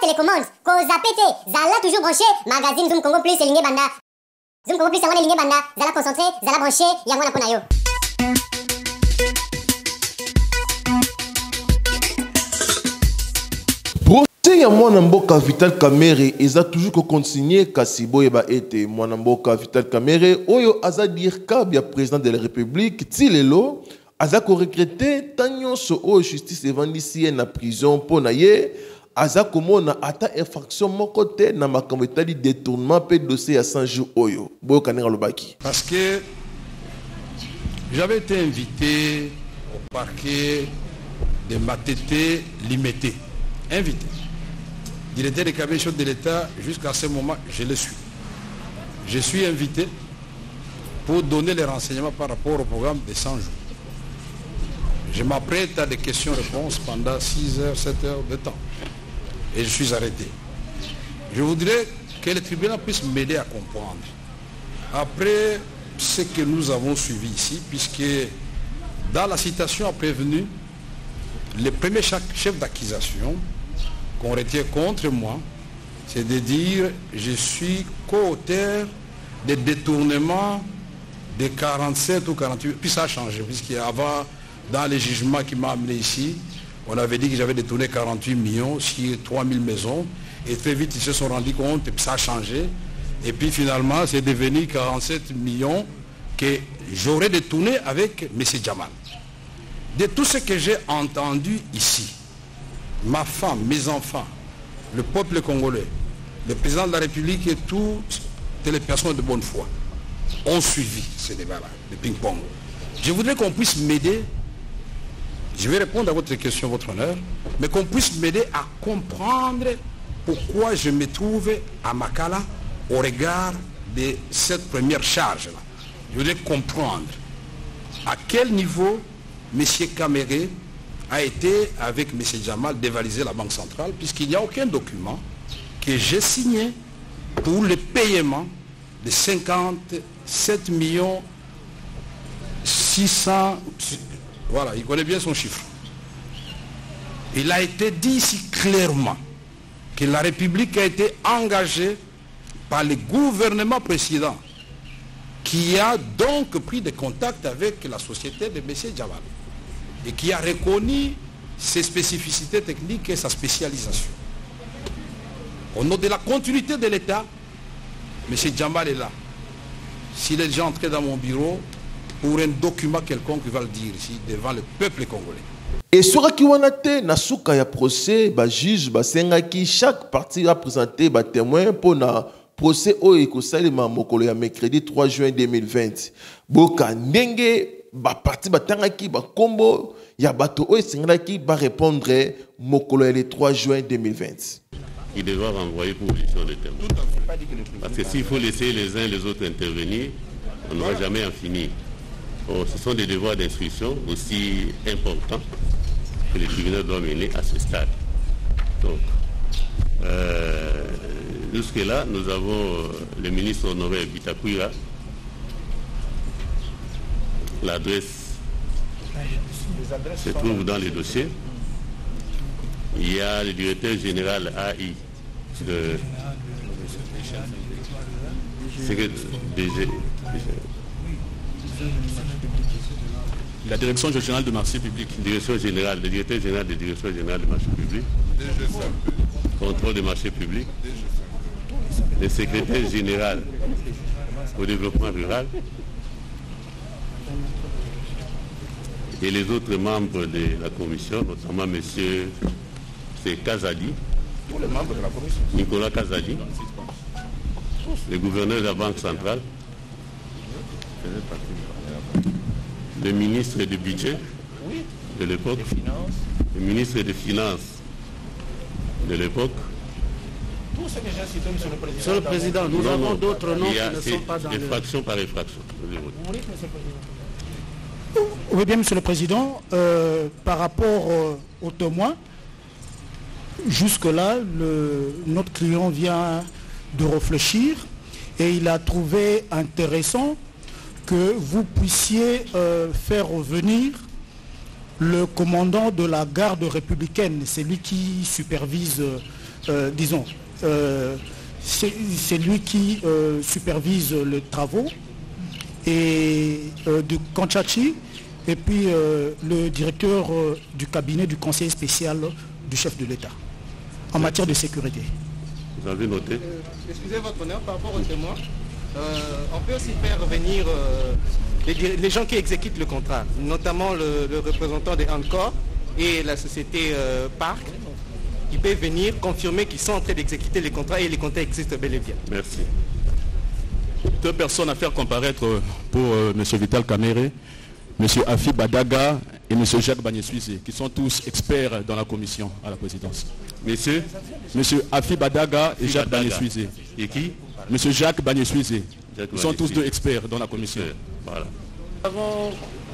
télécommande, Koza pété, Zala toujours branché, magazine Zoom Congo Plus et Ligne Banda. Zoom Congo Plus, Ligne Banda, Zala concentré, Zala branché, Yangwana Ponayo. Procès ya mwana mboka Vital Kamerhe eza toujours ko continuer kasi boyeba ete mwana mboka Vital Kamerhe oyo aza dirkab ya président de la République tilelo aza ko regretter tanyoso o justice evandisi ye na prison pona ye aza komona ata infraction moko te na makambo etali détournement pe dossier ya 100 jours oyo boyo kanenga lobaki parce que j'avais été invité au parquet de Matete Limité, invité. Directeur des cabinets de l'État, jusqu'à ce moment, je le suis. Je suis invité pour donner les renseignements par rapport au programme des 100 jours. Je m'apprête à des questions-réponses pendant 6 heures, 7 heures de temps. Et je suis arrêté. Je voudrais que le tribunal puisse m'aider à comprendre. Après ce que nous avons suivi ici, puisque dans la citation a prévenu le premier chef d'accusation qu'on retient contre moi, c'est de dire je suis co-auteur des détournements de 47 ou 48, puis ça a changé, puisqu'avant, dans les jugements qui m'ont amené ici, on avait dit que j'avais détourné 48 millions sur 3000 maisons, et très vite ils se sont rendus compte, et puis ça a changé, et puis finalement c'est devenu 47 millions que j'aurais détourné avec M. Djamal. De tout ce que j'ai entendu ici, ma femme, mes enfants, le peuple congolais, le président de la République et toutes les personnes de bonne foi ont suivi ce débat-là, le ping-pong. Je voudrais qu'on puisse m'aider, je vais répondre à votre question, votre honneur, mais qu'on puisse m'aider à comprendre pourquoi je me trouve à Makala au regard de cette première charge-là. Je voudrais comprendre à quel niveau M. Kamerhe a été, avec M. Djamal, dévaliser la Banque centrale, puisqu'il n'y a aucun document que j'ai signé pour le paiement de 57 millions 600... Voilà, il connaît bien son chiffre. Il a été dit ici clairement que la République a été engagée par le gouvernement précédent, qui a donc pris des contacts avec la société de M. Djamal et qui a reconnu ses spécificités techniques et sa spécialisation. Au nom de la continuité de l'État, M. Djamal est là. S'il est déjà entré dans mon bureau pour un document quelconque, il va le dire ici devant le peuple congolais. Et sur qui on a été na souka ya procès, ba juge ba sengaki chaque partie a présenté ba témoin pour na procès oyo ekosalema mokolo ya mercredi 3 juin 2020. Boka ndenge ba parti batangaki ba kombo ya bato oyo sengaki ba répondre mokolo ya le 3 juin 2020. Il devra renvoyer pour audition de témoins. Parce que s'il faut laisser les uns les autres intervenir, on ne va jamais en finir. Oh, ce sont des devoirs d'instruction aussi importants que le tribunal doit mener à ce stade. Donc, jusque-là, nous avons le ministre honoré Bitakuira. L'adresse se trouve dans les dossiers. Il y a le directeur général AI la direction générale de marché public. Direction générale, le directeur général de direction générale de marché public. Contrôle des marchés publics. Le secrétaire général au développement rural. Et les autres membres de la commission, notamment M. Kazadi, Tous les membres de la commission. Nicolas Kazadi, le gouverneur de la Banque centrale, le ministre du budget de l'époque, le ministre des finances de l'époque. Tout ce que j'ai cité, Monsieur le Président. Monsieur le Président, nous avons d'autres noms qui ne sont pas dans effraction par effraction. Oui, bien, Monsieur le Président, par rapport aux témoins, jusque-là, notre client vient de réfléchir et il a trouvé intéressant que vous puissiez faire revenir le commandant de la garde républicaine, c'est lui qui supervise, c'est lui qui supervise les travaux, et de Kanchachi, et puis le directeur du cabinet du conseiller spécial du chef de l'État en matière de sécurité. Vous avez noté? Excusez votre honneur, par rapport aux témoins, on peut aussi faire revenir les gens qui exécutent le contrat, notamment le représentant des Encore et la société Parc, qui peuvent venir confirmer qu'ils sont en train d'exécuter les contrats et les contrats existent bel et bien. Merci. 2 personnes à faire comparaître pour M. Vital Kamere, M. Afi Badaga et M. Jacques Bagné-Suisse, qui sont tous experts dans la commission à la présidence. Monsieur? M. Afi Badaga et Jacques Bagné-Suisse. Et qui? M. Jacques Bagné-Suisse. Ils sont tous 2 experts dans la commission. Voilà. Nous avons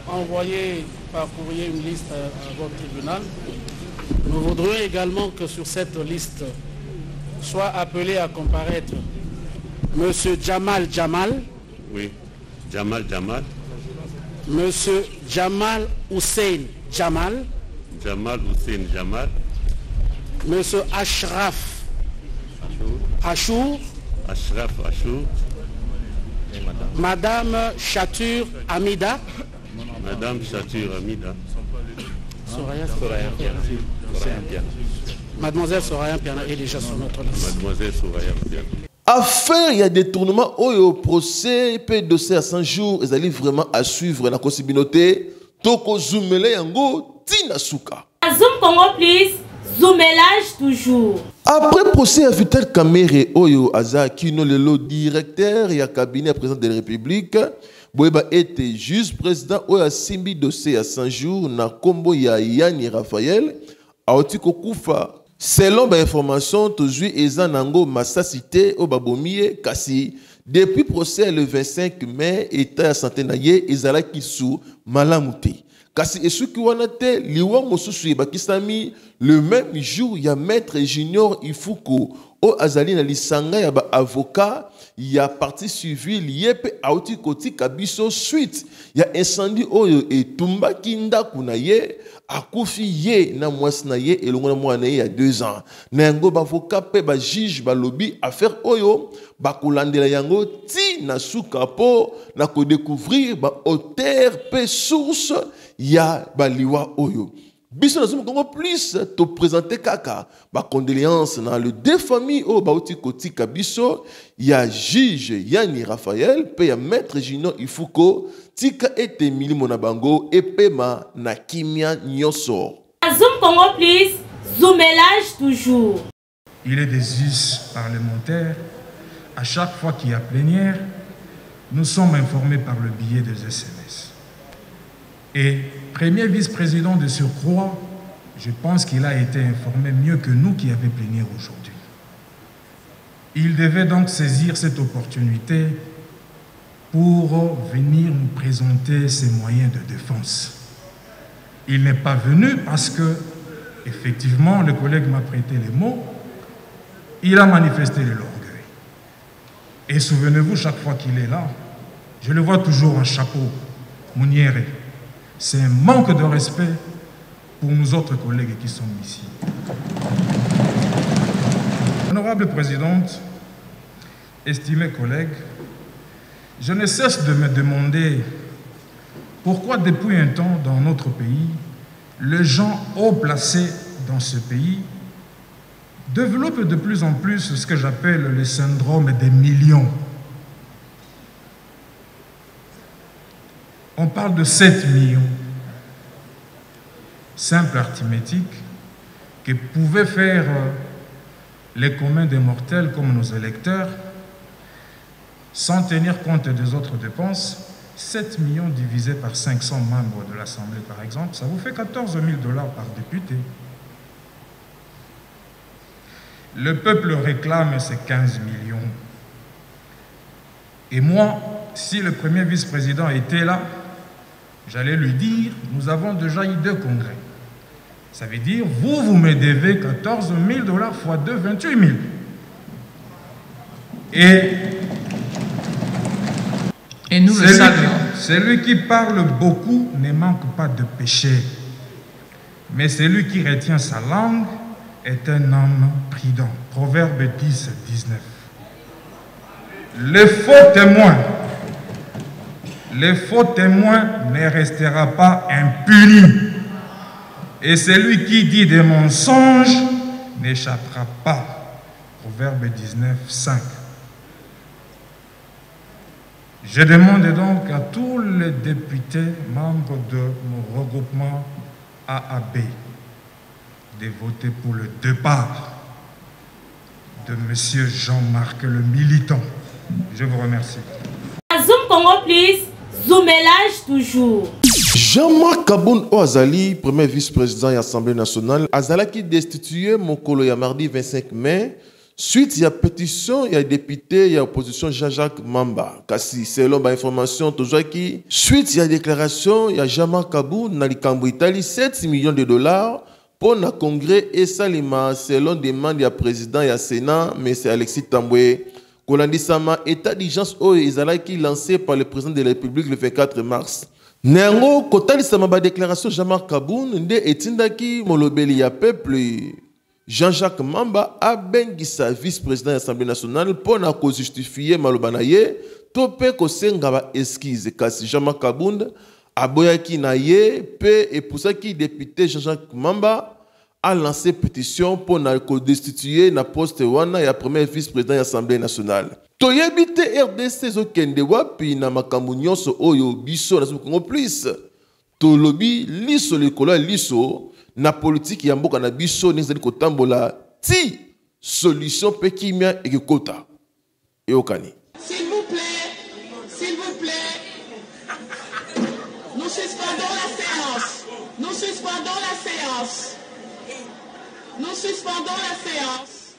envoyé par courrier une liste à votre tribunal. Nous voudrions également que sur cette liste soit appelé à comparaître M. Jamal Jamal. Oui. Jamal Jamal. M. Jamal Hussein Jamal. Jamal Hussein Jamal. M. Ashraf Achour. Ashraf Achour. Madame Chatur Amida. Madame Chatur Amida. Mademoiselle Soraya Piana est déjà sur notre liste. Mademoiselle Soraya Piana. Affaire, il y a des tournements au procès, peu de dossier à 100 jours, ils allaient vraiment à suivre dans la communauté. Toko zoomele yango tina suka. Zoom Congo please, zoomelage toujours. Après procès à Vital Kamere Oyo Aza Kino Lelo, directeur et cabinet président de la République, Boeba était juste président Oya Simbi dossier à 100 jours na kombo ya Yani Raphaël a Otiko Koufa. Selon l'information, toujours Ezanango Massacité au Babomie Kassi. Depuis procès le 25 mai, État santé naye Ezala Kisu Malamouté. Kasi esuki wana te liwa mosusu ebakisami le même jour ya maître Junior Ifuko o azali na lisanga ya ba avocat ya partie civile yepe auti koti kabiso suite ya incendie oyo etumbaki ndaku na ye akufi ye na mwasi na ye elongo na mwana ye ya 2 ans na yango ba avocat pe ba juge ba lobby affaire oyo ba kolandela yango ti na suka po na ko découvrir ba auteur pe source ya baliwa oyo. Biso na Zoom Congo plus te présenter kaka ba condoléances dans le 2 familles au baoti koti kabiso ya juge Yani Raphaël pe ya maître Junior Ifuko tika ete milimo na bango epema na kimia nyoso. Zoom Congo plus, zoomelage toujours. Il est des us parlementaires. À chaque fois qu'il y a plénière, nous sommes informés par le biais des SMS. Et premier vice-président de surcroît, je pense qu'il a été informé mieux que nous qui avons plénière aujourd'hui. Il devait donc saisir cette opportunité pour venir nous présenter ses moyens de défense. Il n'est pas venu parce que, effectivement, le collègue m'a prêté les mots, il a manifesté de l'orgueil. Et souvenez-vous, chaque fois qu'il est là, je le vois toujours en chapeau, Mounière. C'est un manque de respect pour nous autres collègues qui sont ici. Honorable Présidente, estimés collègues, je ne cesse de me demander pourquoi depuis un temps dans notre pays, les gens haut placés dans ce pays développent de plus en plus ce que j'appelle le syndrome des millions. On parle de 7 millions. Simple arithmétique que pouvaient faire les communs des mortels comme nos électeurs sans tenir compte des autres dépenses. 7 millions divisé par 500 membres de l'Assemblée, par exemple, ça vous fait 14 000 $ par député. Le peuple réclame ces 15 millions. Et moi, si le premier vice-président était là, j'allais lui dire, nous avons déjà eu 2 congrès. Ça veut dire, vous me devez 14 000 $ fois 2, 28 000. Et nous le savions. Celui qui parle beaucoup ne manque pas de péché. mais celui qui retient sa langue est un homme prudent. Proverbe 10, 19. Le faux témoin ne restera pas impuni. Et celui qui dit des mensonges n'échappera pas. Proverbe 19, 5. Je demande donc à tous les députés membres de mon regroupement AAB de voter pour le départ de M. Jean-Marc le militant. Je vous remercie. Zoom Congo Plus, Zoomelage toujours. Jean-Marc Kaboun Oazali, premier vice-président de l'Assemblée nationale, Azala qui destitué Mokolo ya mardi 25 mai. Suite, il y a pétition, il y a député, il y a opposition Jean-Jacques Mamba. Kasi, selon l'information, qui suite, il y a déclaration, il y a Jean-Marc Kaboun, dans l'Ikambo Italie, 7 millions de dollars pour le congrès et Salima, selon demande du président et Sénat, M. Alexis Tamboué. Kolandi Sama, état d'urgence qui lancé par le président de la République le 24 mars. Nengo, Kotali Sama, déclaration Jean-Marc Kaboun, Nde Etindaki, Molobeli ya peuple. Jean-Jacques Mamba a bengisa vice-président de l'Assemblée nationale pour justifier Malobanaye, topé ko sengaba esquisse kasi Jean-Marc Kaboun aboyaki naye pe et pour ça qui député Jean-Jacques Mamba a lancé pétition pour destituer na poste wana ya premier vice-président de l'Assemblée nationale. Toyebite RDC zo kende wapi na makambo nyonso oyo biso na Congo Plus. Tolobi liso likolo liso na politique ya mboka na biso nezali kotambola ti solution pe kimia ekekota eokani. S'il vous plaît, nous suspendons la séance. Nous suspendons la séance. Nous suspendons la séance.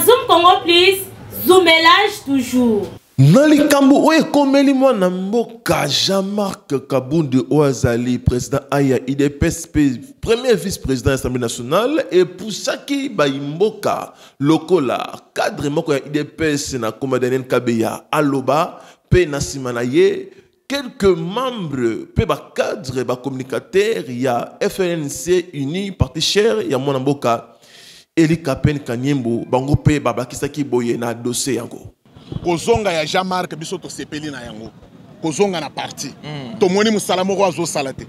Zoom Congo Plus, Zoomelage toujours. Nalikambo oye komeli mwana mboka Jean-Marc Kaboun de Oazali, président Aya IDPS, premier vice-président de l'Assemblée nationale, et pour ça qui baimboka lokola cadre moko ya IDPS na Komadanien Kabeya Aloba pe nasimanaye quelques membres pe ba cadre ba communicateur ya FNC uni parti cher ya mwana mboka Eli Kapen Kanyembo bango pe babakisa ki boye na dossier yango. Kozonga ya Jean-Marc biso to sepeli na yango kozonga na parti to moni musala moko azo salate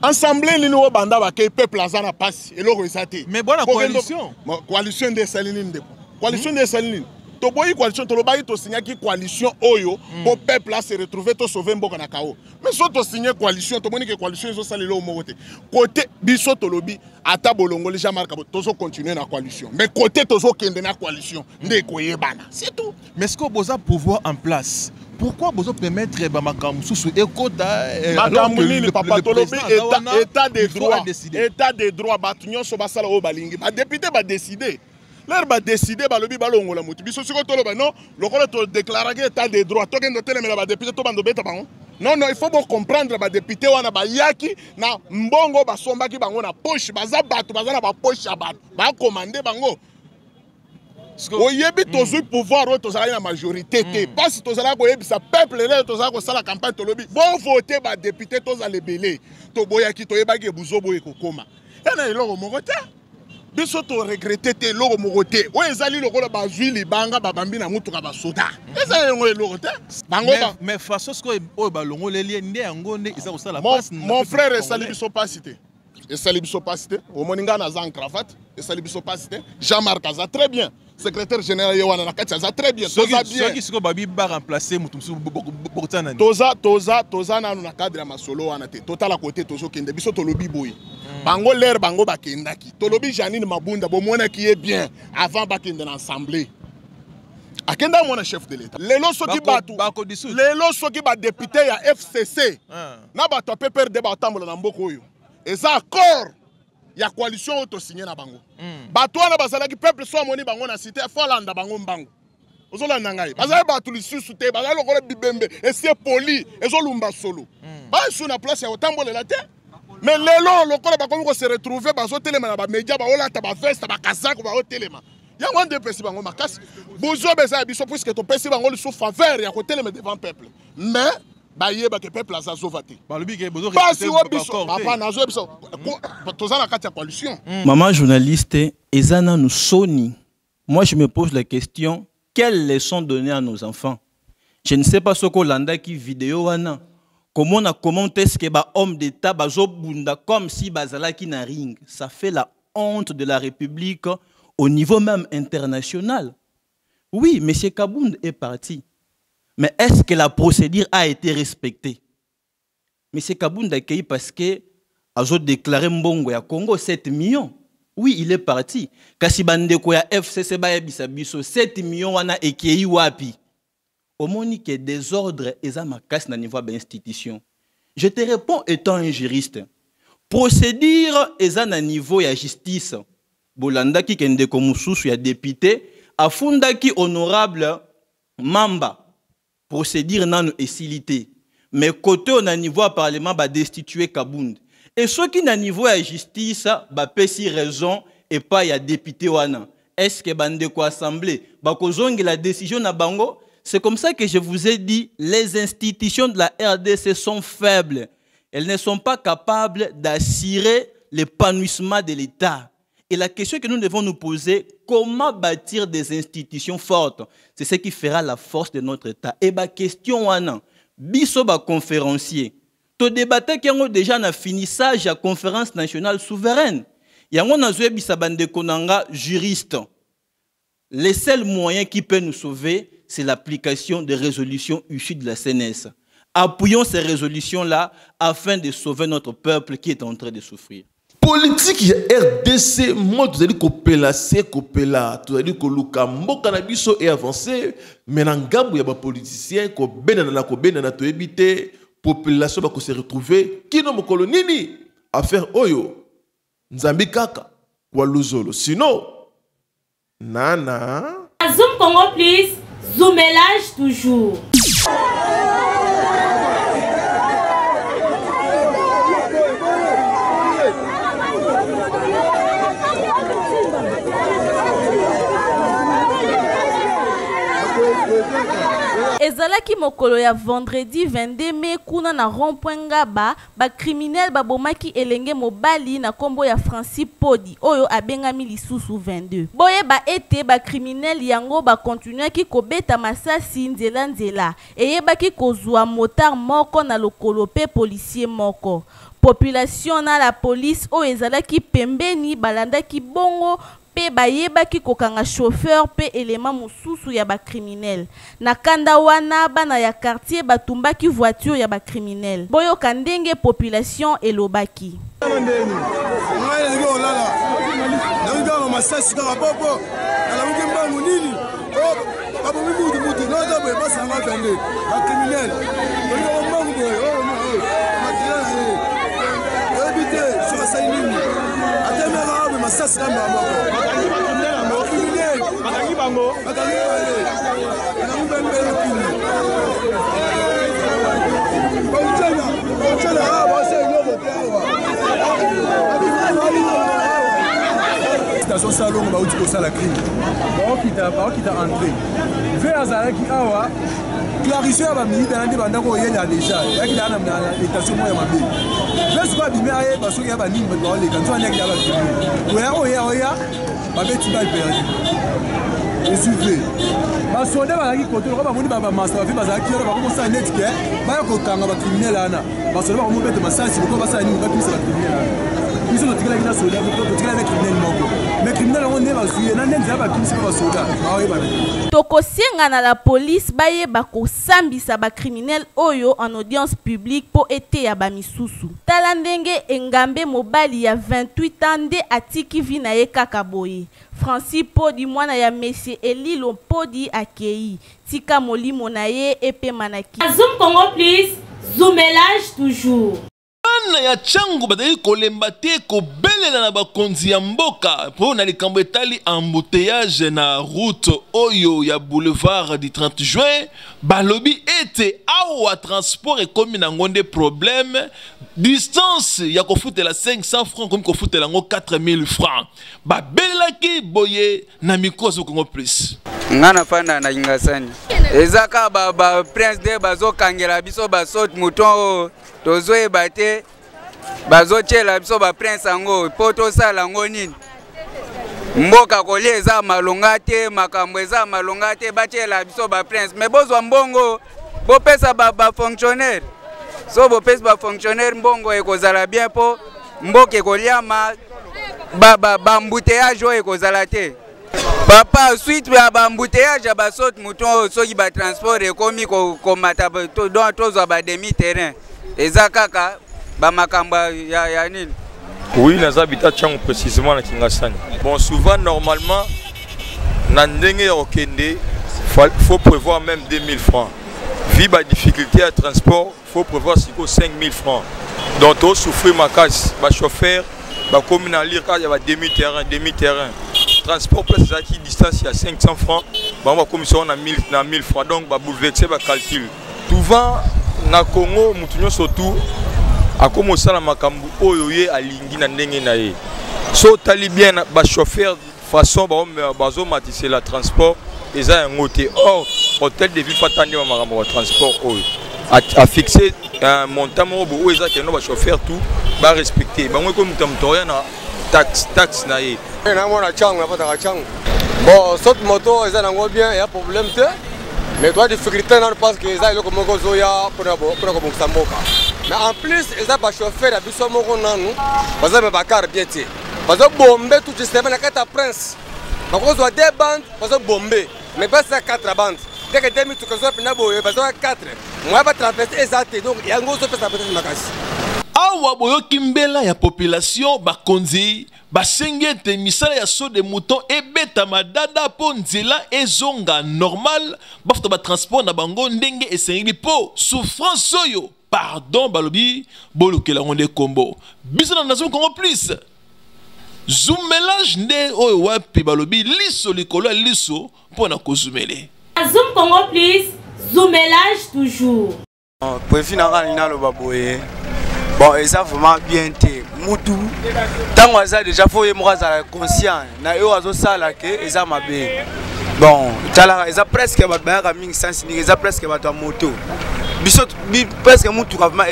ensemble ni no banda ba ke peuple azana passe eloko isate mais bona coalition de Saline de coalition de Saline to boyi coalition to lobayi to signer ki coalition oyo pour peuple a se retrouver to sauver mboka na kao mais so to signer coalition to moni ke coalition zo salelo mo côté côté biso to lobi ata bolongo le Jean-Marc to zo continuer na coalition mais côté to zo kende na coalition nde koyebana c'est tout. Mais est-ce que vous avez pouvoir en place? Pourquoi vous permettre Bamakam sous écota le papa Tolobi état de droit état de droit batunyo so basala o balingi ba député ba décider leur ba décider ba lobi balongo la mutu biso siko toloba non lokolo to déclarer état de droit to kendo tele ba député to bando beta bango non il faut comprendre ba député wana ba yaki na mbongo ba sombaki bango na poche baza bato baza na ba poche bato ba commander bango. Oyebi tozu pouvoir o tozala na majorité te parce tozala ko yebisa peuple le tozala ko sala campagne tolobi bon voter ba député tozala belé to boyaki to yebaki buzo boye kokoma yana eloko moko te biso to regretter te eloko moko te o ezali lokola bazwi libanga babambi na mutuka ba soda ezali ngo eloko te bango mais façon ce que o ba longo lelie nde yango nde isa ko sala passe mon frère esali biso pasité esali biso pasité o moninga na zan cravate esali biso pasité Jean-Marc aza très bien secrétaire général Yowana Nakati ça très bien toza bien qui siko babi ba remplacer mutumsu bokutana toza na na cadre ya masolo wana te total à côté tozo kende biso to lobi boy bango l'air bango bakendaki to lobi Janine Mabunda bo mona qui est bien avant bakende na assemblée akenda mona chef de l'état lelo soki batu lelo soki ba député ya FCC na bato PPR de batambola na mboko oyo eza accord ya coalition auto signé na bango bato wana bazalaki peuple so moni bango na cité folanda bango mbango ozolanda ngai bazali bato lisusu te bazali lokola bibembe esie poli ezolumba solo basu na place ya otambolela te mais lelo lokola bakomi ko se retrouver bazotelema na ba média baolata ba veste ba kazako baotelema ya wande pesi bango makasi bozo beza biso puisque to pesi bango lisu faveur ya kotelema devant peuple mais baye ba ke peuple azova te Basi papa nazo biso tozana kati ya coalition. Maman journaliste ezana nous soni. Moi je me pose la question, quelles leçons donner à nos enfants? Je ne sais pas ce que landa qui vidéo wana. Comment on a commenté ce que ba homme d'état bazo bunda comme si bazala qui na ring. Ça fait la honte de la République au niveau même international. Oui, M. Kabound est parti. Mais est-ce que la procédure a été respectée? M. Kabound a accueilli parce que a déclaré Mbongo ya Congo 7 millions. Oui, il est parti. Kasi bandeko ya FCC ba yebisa biso 7 millions wana ekei wapi. Au moni que désordre eza makasi na niveau de l'institution. Je te réponds étant un juriste. Procédure eza na niveau ya justice. Bolanda ki kende komususu ya député afunda ki honorable Mamba. Procédure nanu esilité. Mais côté on a niveau à parlement ba destituer Kabound. Et ceux qui na niveau à justice ba pesi raison et pas ya député wana. Est-ce que bande ko assemblée ba kozongi la décision na bango? C'est comme ça que je vous ai dit, les institutions de la RDC sont faibles. Elles ne sont pas capables d'assurer l'épanouissement de l'État. Et la question que nous devons nous poser, comment bâtir des institutions fortes? C'est ce qui fera la force de notre État. Et ma question, wana, biso ba conférencier, to débattre qui ont déjà na finissage à conférence nationale souveraine. Yango na zoe bisabande konanga juriste. Les seuls moyens qui peuvent nous sauver, c'est l'application des résolutions issues de la CNS. Appuyons ces résolutions-là afin de sauver notre peuple qui est en train de souffrir. Politique ya RDC, moi tu as dit kopela c'est kopela, tu as dit que luka mboka na biso est avancé, mais na ngambo ya ba politicien ko benana ko benana to éviter population ba ko se retrouver kino mokolo nini affaire oyo nzambi kaka kwa luzolo sinon nana Zoom Congo please, zoomelage toujours. Ezalaki mokolo ya vendredi 22 mai kuna na rond-point Ngaba ba criminel babomaki elenge mobali na kombo ya Francis Podi oyo abengami lisusu 22. Boye ba ete ba criminel yango ba continuaki kobeta masasi nzela nzela eyebaki kozwa motard moko na lokolo pe policier moko. Population na la police oyo ezalaki pembeni balandaki bongo pe bayebaki kokanga chauffeur pe élément mususu ya ba criminel. Na kanda wana bana ya quartier batumbaki voiture ya ba criminel. Boyo kandenge population elobaki. Station salon ba uti ko sala crime. Ba kita entrer. Ve azalaki awa clarifier ba militaire ndi banda ko yenya déjà. Yaki na station moya mabe. Ve so ba bimé aye ba so ya ba nimba ba le kanto anya ya ba. Oya ba beti ba perdu. Je suis fait. Ba soda ba ki koto ko ba moni ba masa ba bazaki ba ko sa net ke ba ko kanga ba criminel ana. Ba soda ba mo bete masasi ko ba sa ni ba kimisa ba criminel ana. Ils ont tiré la soda, les criminels moko. Mais criminels on ne va suivre, na ndenza ba kimisa ba soda. Tokosenga na la police baye bako sambisa ba criminel oyo en audience publique po ete ya ba misusu. Tala ndenge engambe mobali ya 28 ans nde atiki vina ye kaka boye. Francis Podi mwana ya Monsieur Elilo Podi akei. Tika molimo na ye epe manaki. Zoom Congo please, zoomelage toujours. Na ya changu badali kolemba te kobelela na bakonzi ya mboka po na likambo etali embouteillage na route oyo ya boulevard du 30 juin balobi ete awa transport ekomi na ngonde problème distance ya kofutela 500 francs komi kofutela ngo 4000 francs babelaki boye na mikozo Congo plus ngana fanda na ingasani ezaka ba prince de bazo kangela biso ba saute mouton tozo ebate bazo chela biso ba prince ango poto sala ngo nini mboka kolia eza malonga te makambo eza malonga te bachela biso ba prince mais bozwa mbongo bopesa ba fonctionnaire so bopesa ba fonctionnaire mbongo ekozala bien po mboka ekoliama ba embouteillage oyo ekozala te papa suite ya ba embouteillage ba saute mouton soki ba transport ekomi komata donc tozwa ba demi terrain eza kaka ba makambo ya nini. Oui, nous habitons précisément à Kingasani. Bon, souvent, normalement, dans il faut prévoir même 2000 francs. Vu la difficulté à transport, il faut prévoir 5000 francs. Donc, on souffre ma casse, ma chauffeur, ma commune en lire, il y a demi-terrain. Transport place à qui distance, il y a 500 francs. On va commission on a 1000 francs. Donc, on va bouleverser le calcul. Souvent, dans le Congo, nous surtout. A commencé à makambu oyoye alingi na ndenge na ye so tali bien ba chauffeur façon bazo matisse la transport eza ngote or hôtel de ville fatandi ma makambo transport oyo a fixé un montant mo eza que no ba chauffeur tout ba respecter bango ko mutamtoya na taxe na ye na mona changu na pata changu bon saute moto eza nango bien ya problème te mais toi difficulté non parce que eza eloko moko zoya pona ko bongisa mboka. Mais en plus, les chauffeurs à Bissau Moronanu, parce que les cars bien été. Parce que bombé tout justement la 4 prince. Parce qu'on a des bandes, parce que bombé. Mais pas ça 4 bandes. Dès que 2000 tu as fait bombé, parce que 4. Moi pas traverser exact donc il y a un gros peu ça peut être makasi. Awa boyo kimbela ya population bakonzi basengete misala ya so de mouton ebeta madada po nzela ezonga normal bafuta ba transport na bango ndenge esengeli po souffrance oyo. Pardon, balobi, bolukela ngonde kombo. Bisona na Zoom Congo Plus. Zoom mélange ne oyo wapi balobi liso likolo liso pona ko zoomele. Zoom Congo Plus, Zoom mélange toujours. Pour finir na lo baboye. Bon, et ça vraiment bien té. Mutu. Tango ça déjà faut yemo za conscient. Na yo azo sala ke eza mabe. Bon, tala eza presque ba ba mingi sens ni eza presque ba to moto. Bisot presque mutu vraiment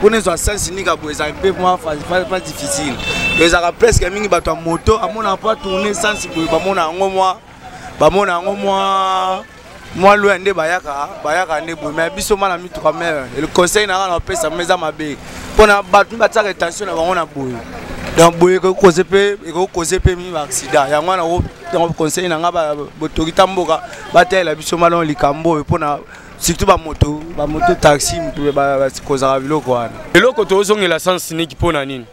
on est en sens ni ka boza un peu moins pas difficile. Les arabes presque mingi ba to moto amona pas tourner sens ba mona ngo moi loin de bayaka ne bo mais biso mala mitu ka mère le conseil na na pesa meza mabe pona batu ba tsaka attention na bango na boye donc boye ko cause pe mi accident ya ngwana o conseil na ngaba botorita mboka batela biso malon likambo pona surtout ba moto taxi ba kozaka biloko wana eloko tozongela sens niki pona nini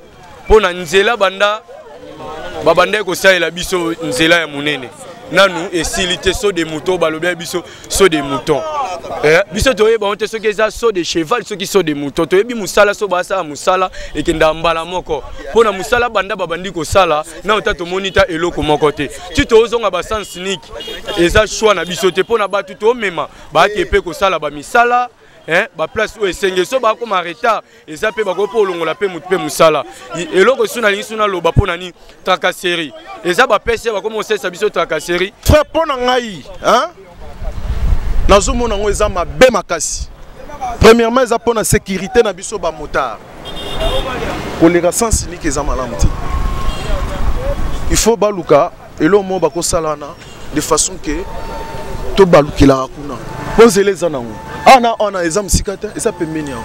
pona nzela banda babanda ko salela biso nzela ya munene nanu esilité saut de moutons balobia biso saut de moutons biso toyeba on te soki eza saut de cheval soki saut de moutons toyebi musala so basa musala ekenda mbala moko pona musala banda babandi ko sala na otato monita eloko moko te ti tozonga ba sens unique eza choix na biso te pona batu to mema ba ke pe ko sala ba misala ba place où esenge so ba ko mareta eza pe ba ko polongola pe mutu pe musala eloko suna lingi suna loba pona ni tracasserie eza ba pese ba ko mosesa biso tracasserie frère pona ngai nazomona ngo eza mabe makasi premièrement eza pona sécurité na biso ba motard koleka sens unique eza malamu te il faut baluka elo mo ba ko salana de façon que to balukila kuna bonzele eza nango ana eza musikata eza pembeni yango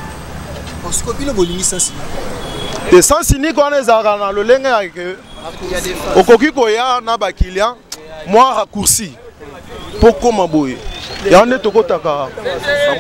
osikopile bolingi sens te sens unique wana ezalaka na lolenge yake okoki koya na bakilian mwa raccourci po koma boye yango nde tokotaka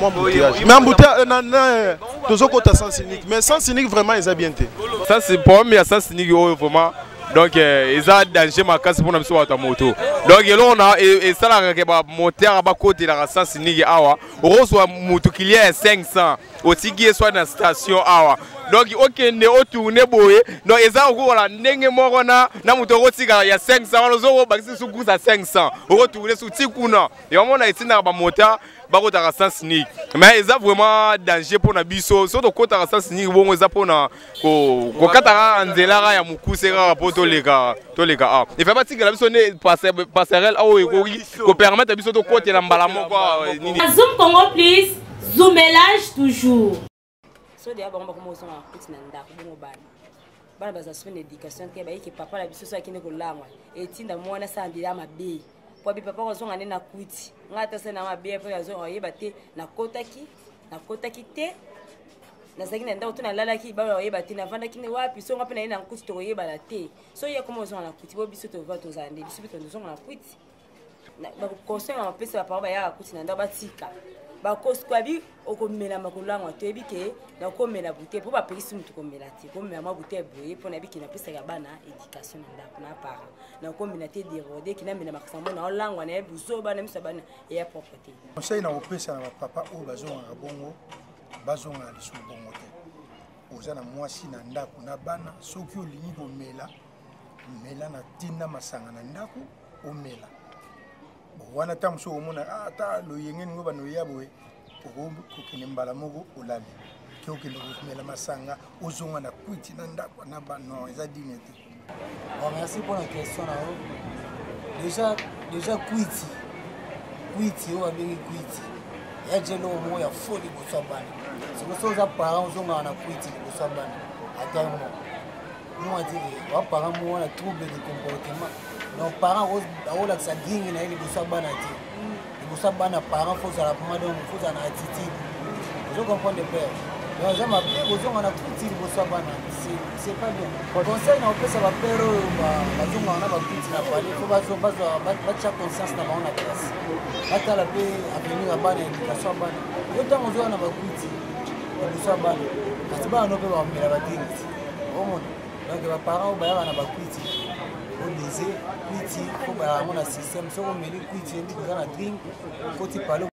mwa embouteillage mais embouteillage tozokota sens unique mais sens unique vraiment eza bien te ça c'est problème ya sens unique oyo vraiment donc ils ont danger makasi pour nous sur moto donc on a et ça là que ba moteur ba côté la sens unique awa reçoit moto qui est 500 otiki soit na station awa donc okende otourner boye donc eza okola ndenge moko na muto okotika ya 500 lozo bakisi suku za 500 okotourner suti kuna et omona etina ba moteur bakotaka sans sneak mais eza vraiment danger pour na biso surtout kotaka sans sneak bongo eza pona ko kataka nzela ya mukuse ka poto leka a et fait batika la biso ne passerelle awo ko permettre biso to kotela mbala moko nini Zoom Congo please zoomelage toujours so dia bango bakomoso na kuti na ndako bongo bana baza semaine d'éducation te bayiki papa la biso so akine kolangwa etinda mwana sa ndila mabe po bi papa kozonga ne na kuti ngata se na mabe po yazonga yeba te na kotaki te na zaki na ndako to na lalaki ba yeba te na vanda kine wapi so ngape na ina kuti to yeba la te so ye komoso na kuti bo biso to va to zande biso to zonga na kuti na ba conseil na pesa ba papa ya kuti na ndako batika bakoskwabi okomela makolangwa toyebi ke na komela bute po bapekisi mutu komela te komela mabute boye po na biki na pesa ya bana éducation na ndako na para na komela te dérode ki na mena makasamo na olangwa na buzo bana misa bana ya propreté conseil na opesa na papa o bazonga bongo bazonga lisu bongo te oza na mwasi na ndako na bana soki olingi komela mela na tinda masanga na ndako omela wana ta muso omona ata loyenge ngo bano yaboe okokende mbala moko olali ke okende komela masanga ozonga na kwiti na ndako na bano eza dine te. Bon, merci pour la question là. Déjà kwiti o abengi kwiti ya jelo mo ya foli bosabana sikoso za parents ozonga na kwiti bosabana atamo moi dire wa parents mo na trouble de comportement. Nos parents ont la digne na ile bosabana ti. Bosabana parents faut ça la madame faut ça na attitude. Je comprends de père. Donc ça m'a bien besoin na kuti bosabana. C'est pas bien. Conseil na opesa ba père ba zonga na ba kuti na pale faut ba cha conscience na ba na place. Hata la pe avenir ya bana éducation bana. Yote mo na ba kuti bosabana. Kasi ba no pe ba mela ba dingi. Omona. Donc ba parents ba ya na ba kuti. On disait, kwiti, il faut que système, si on met les kwiti, on a drink, côté parler.